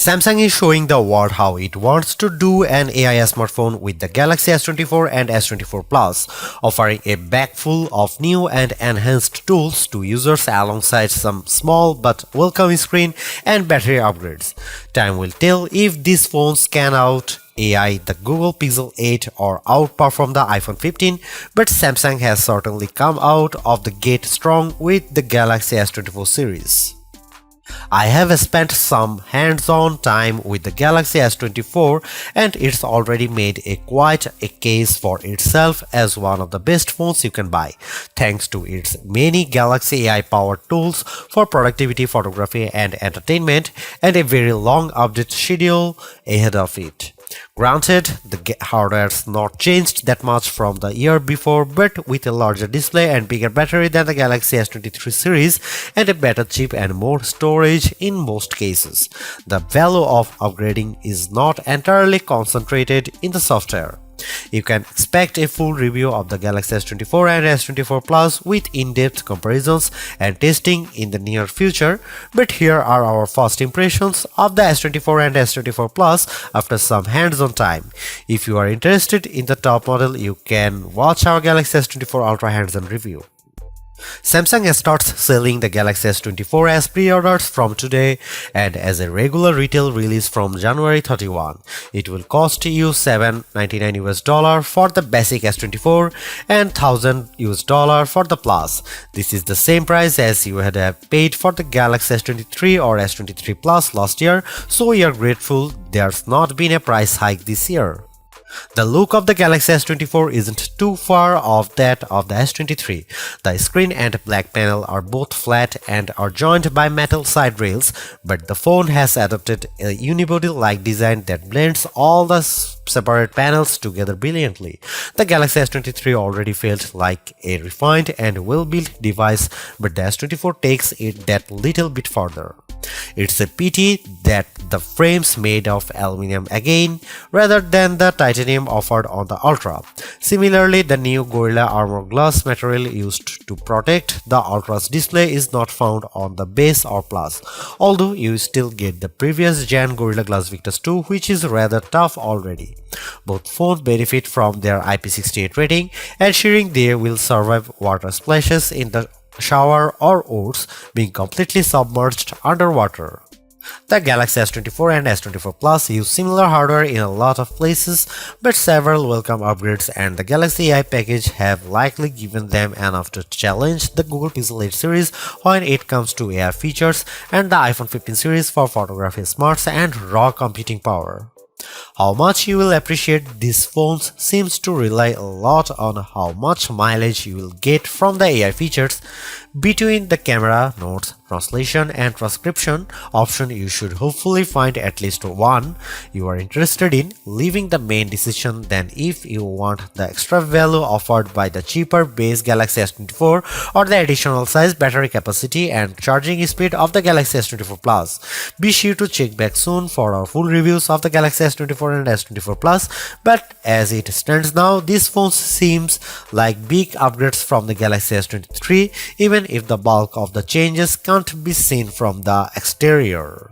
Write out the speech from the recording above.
Samsung is showing the world how it wants to do an AI smartphone with the Galaxy S24 and S24 Plus, offering a bag full of new and enhanced tools to users alongside some small but welcome screen and battery upgrades. Time will tell if these phones can out AI the Google Pixel 8 or outperform the iPhone 15, but Samsung has certainly come out of the gate strong with the Galaxy S24 series. I have spent some hands-on time with the Galaxy S24 and it's already made quite a case for itself as one of the best phones you can buy, thanks to its many Galaxy AI-powered tools for productivity, photography and entertainment, and a very long update schedule ahead of it. Granted, the hardware's not changed that much from the year before, but with a larger display and bigger battery than the Galaxy S23 series and a better chip and more storage in most cases, the value of upgrading is not entirely concentrated in the software. You can expect a full review of the Galaxy S24 and S24 Plus with in-depth comparisons and testing in the near future, but here are our first impressions of the S24 and S24 Plus after some hands-on time. If you are interested in the top model, you can watch our Galaxy S24 Ultra hands-on review. Samsung starts selling the Galaxy S24 as pre-orders from today and as a regular retail release from January 31. It will cost you $799 for the basic S24 and $1,000 for the Plus. This is the same price as you had paid for the Galaxy S23 or S23 Plus last year, so we are grateful there's not been a price hike this year. The look of the Galaxy S24 isn't too far off that of the S23. The screen and back panel are both flat and are joined by metal side rails, but the phone has adopted a unibody-like design that blends all the separate panels together brilliantly. The Galaxy S23 already felt like a refined and well-built device, but the S24 takes it that little bit further. It's a pity that the frame's made of aluminum again, rather than the titanium offered on the Ultra. Similarly, the new Gorilla Armor glass material used to protect the Ultra's display is not found on the base or Plus, although you still get the previous gen Gorilla Glass Victus 2, which is rather tough already. Both phones benefit from their IP68 rating, ensuring they will survive water splashes in the shower or worse, being completely submerged underwater. The Galaxy S24 and S24 Plus use similar hardware in a lot of places, but several welcome upgrades and the Galaxy AI package have likely given them enough to challenge the Google Pixel 8 series when it comes to AI features and the iPhone 15 series for photography smarts and raw computing power. How much you will appreciate these phones seems to rely a lot on how much mileage you will get from the AI features. Between the camera, notes, translation and transcription option, you should hopefully find at least one you are interested in, leaving the main decision then if you want the extra value offered by the cheaper base Galaxy S24 or the additional size, battery capacity and charging speed of the Galaxy S24 Plus. Be sure to check back soon for our full reviews of the Galaxy S24 and S24 Plus, but as it stands now, these phones seems like big upgrades from the Galaxy S23, even if the bulk of the changes can't be seen from the exterior.